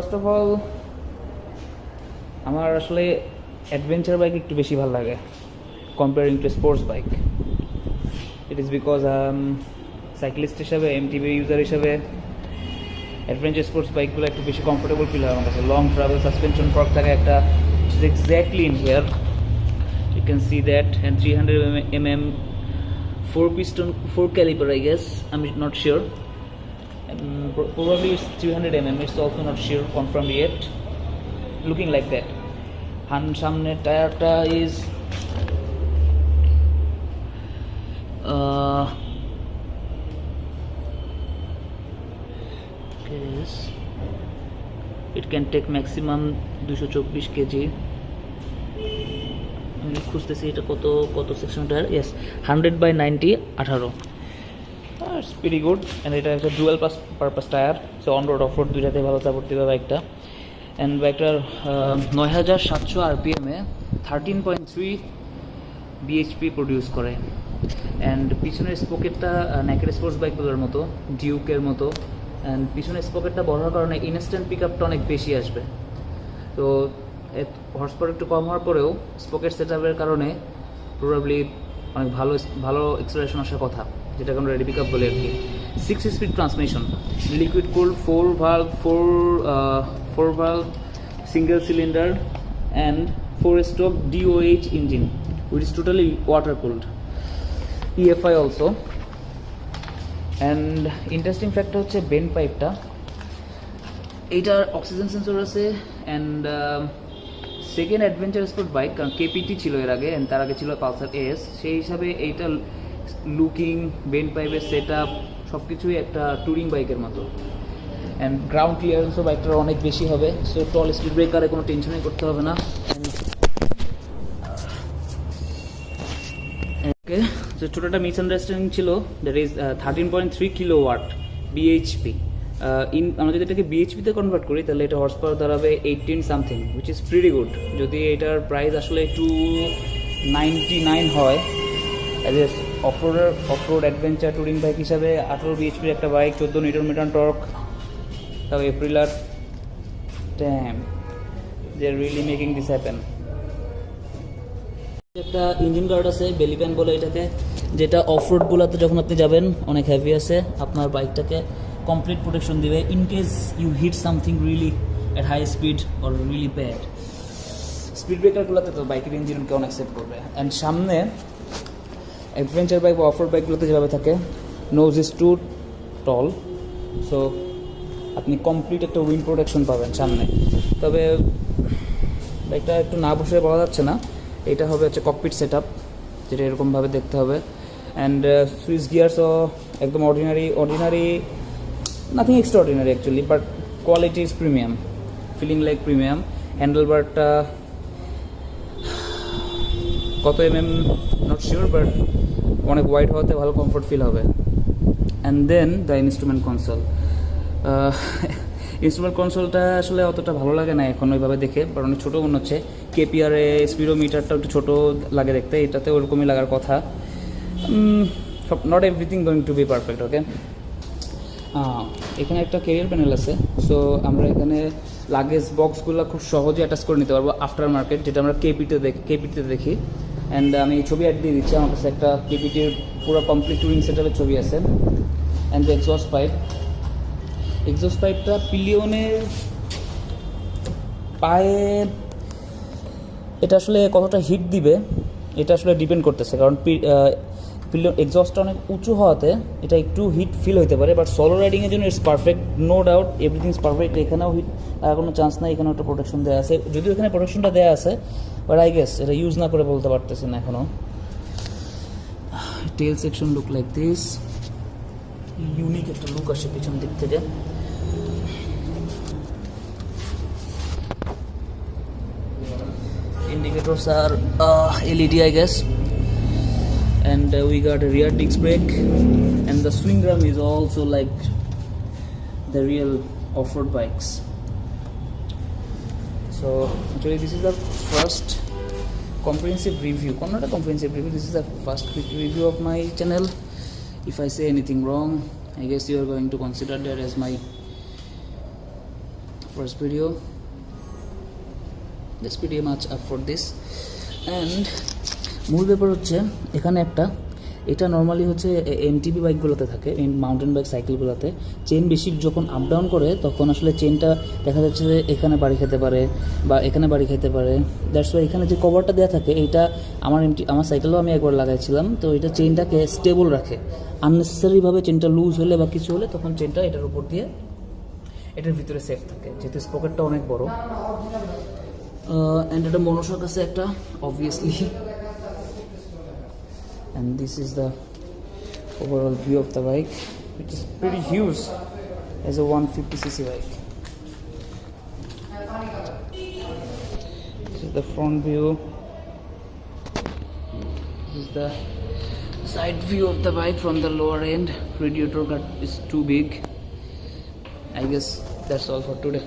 First of all আমার আসলে adventure bike একটু বেশি ভালো লাগে comparing two sports bike. It is because cyclist হিসাবে এমটিবি ইউজার হিসাবে অ্যাডভেঞ্চার স্পোর্টস বাইকগুলো একটু বেশি কমফোর্টেবল ফিল হয় আমার কাছে। লং ট্রাভেল সাসপেনশন ফর্ক থাকে একটা, is exactly in here, you can see that, and 300mm 4 piston 4 caliber I guess, I'm not sure, probably it's 300mm, it's also not sure, confirmed yet, looking like that. সামনে টায়ারটা is it can take maximum 224 kg. আমি খুঁজতেছি এটা কত section tyre. Yes, 100/90 18, it's very good. And এটা একটা dual purpose tyre, so on road of road দুইটাতে ভালো সাপোর্ট দেবে বাইকটা। অ্যান্ড বাইকটার 9700 RPM-এ 13.3 bhp প্রডিউস করে। অ্যান্ড পিছনের স্পকেটটা নেকেড স্পোর্টস বাইকগুলোর মতো, ডিউকের মতো, অ্যান্ড পিছনের স্পকেটটা বড় হওয়ার কারণে ইনস্ট্যান্ট পিক আপটা অনেক বেশি আসবে। তো হর্স পাওয়ার একটু কম হওয়ার পরেও স্পকেট সেট আপের কারণে প্রবাবলি অনেক ভালো এক্সেলারেশন আসার কথা, যেটাকে আমরা রেডি পিক আপ বলি আর কি। 6 speed transmission, liquid cooled 4 valve single cylinder and 4 stroke DOH engine which is totally water cooled, EFI also. And interesting factor হচ্ছে বেন্ড পাইপটা, এইটার অক্সিজেন সেন্সর আছে। And second adventure sport bike, কারণ KPT ছিল এর আগে, অ্যান্ড তার আগে ছিল পালসার এস, সেই হিসাবে এইটা লুকিং, বেন্ড পাইপের সেট আপ সব কিছুই একটা ট্যুরিং বাইকের মতো। অ্যান্ড গ্রাউন্ড ক্লিয়ারেন্সও বাইকটার অনেক বেশি হবে, সো টল স্পিড ব্রেকারে কোনো টেনশনই করতে হবে না। ওকে, তো ছোটো একটা মিসআন্ডারস্ট্যান্ডিং ছিল, দ্যাট ইজ 13.3 কিলোওয়াট বিএইচপি। আমরা যদি এটাকে বিএইচপিতে কনভার্ট করি তাহলে এটা হর্স পাওয়ার দাঁড়াবে 18 something, which is pretty good. যদি এটার প্রাইস আসলে 299 হয়, as a offroad adventure touring bike হিসাবে 18 বিএইচপির একটা বাইক, 14 নিউটন টর্ক, তাও এপ্রিলার, damn, they are really making this happen. একটা ইঞ্জিন গার্ড আছে, বেলি প্যান বলে এটাকে, যেটা অফরোডগুলোতে যখন আপনি যাবেন অনেক হেভি আছে, আপনার বাইকটাকে কমপ্লিট প্রোটেকশন দিবে in case you hit something really at high speed or really bad. Speed ব্রেকারগুলোতে তো বাইকের ইঞ্জিনকে অনেক সেভ করবে। অ্যান্ড সামনে অ্যাডভেঞ্চার বাইক বা অফরোড বাইকগুলোতে যেভাবে থাকে, nose is too tall, so আপনি কমপ্লিট একটা উইন্ড প্রোটেকশন পাবেন সামনে। তবে বাইকটা একটু না বসে বলা যাচ্ছে না, এটা হবে হচ্ছে ককপিট সেট আপ, যেটা এরকমভাবে দেখতে হবে। অ্যান্ড সুইচ গিয়ার্সও একদম ordinary, nothing extraordinary actually, but quality is premium, feeling like premium. হ্যান্ডেলবারটা কত নট শিওর, বাট অনেক ওয়াইড হওয়াতে ভালো কমফোর্ট ফিল হবে। And then the instrument console, instrument কনসোলটা আসলে অতটা ভালো লাগে না এখন ওইভাবে দেখে, বাট অনেক ছোটো মনে হচ্ছে। কেপিআরে স্পিডোমিটারটা একটু ছোটো লাগে দেখতে, এটাতে ওরকমই লাগার কথা। Not everything going to be perfect, okay. এখানে একটা ক্যারিয়ার প্যানেল আছে, সো আমরা এখানে লাগেজ বক্সগুলো খুব সহজে অ্যাটাচ করে নিতে পারবো আফটার মার্কেট, যেটা আমরা কেপিটিতে দেখি। অ্যান্ড আমি ছবি অ্যাড দিয়ে দিচ্ছি, আমার কাছে একটা কেপিটির পুরো কমপ্লিট টুরিং সেটআপের ছবি আছে। অ্যান্ড দ্য এক্সস্ট পাইপটা পিলিয়নের পায়ে এটা আসলে কতটা হিট দিবে এটা আসলে ডিপেন্ড করতেছে, কারণ পিলিয়ন এক্সস্টটা অনেক উঁচু হওয়াতে এটা একটু হিট ফিল হতে পারে, বাট সোলো রাইডিংয়ের জন্য it's perfect, no doubt, everything is perfect. এখানেও হিট কোনো চান্স নাই, এখানেও একটা প্রোটেকশন দেওয়া আছে, যদিও এখানে প্রোটেকশনটা দেওয়া আছে, বাট আই গেস এটা ইউজ না করে বলতে পারতেছি না এখনও। Tail section look like this, unique একটা লুক আসে পিছন দিক থেকে। Indicators are LED I guess, and we got a rear disc brake, and the swing arm is also like the real off-road bikes. So actually this is the first comprehensive review, not a comprehensive review, this is the first quick review of my channel. If I say anything wrong, I guess you are going to consider that as my first video, that's pretty much up for this. And মূল ব্যাপার হচ্ছে এখানে একটা, এটা normally হচ্ছে MTB বাইকগুলোতে থাকে, mountain bike সাইকেলগুলোতে chain বেশি যখন আপ ডাউন করে তখন আসলে চেনটা দেখা যাচ্ছে যে এখানে বাড়ি খেতে পারে বা এখানে বাড়ি খেতে পারে। দ্যাটস ওয়াই এখানে যে কভারটা দেওয়া থাকে এইটা আমার সাইকেলেও আমি একবার লাগাইছিলাম, তো এটা চেনটাকে স্টেবল রাখে। আননেসেসারিভাবে চেনটা লুজ হলে বা কিছু হলে তখন চেনটা এটার উপর দিয়ে এটার ভিতরে সেফ থাকে, যেহেতু স্পকেটটা অনেক বড়। অ্যান্ড এটা মনোশক আছে একটা obviously, and this is the overall view of the bike, which is pretty huge as a 150cc bike. This is the front view, this is the side view of the bike from the lower end. Radiator cut is too big. I guess that's all for today.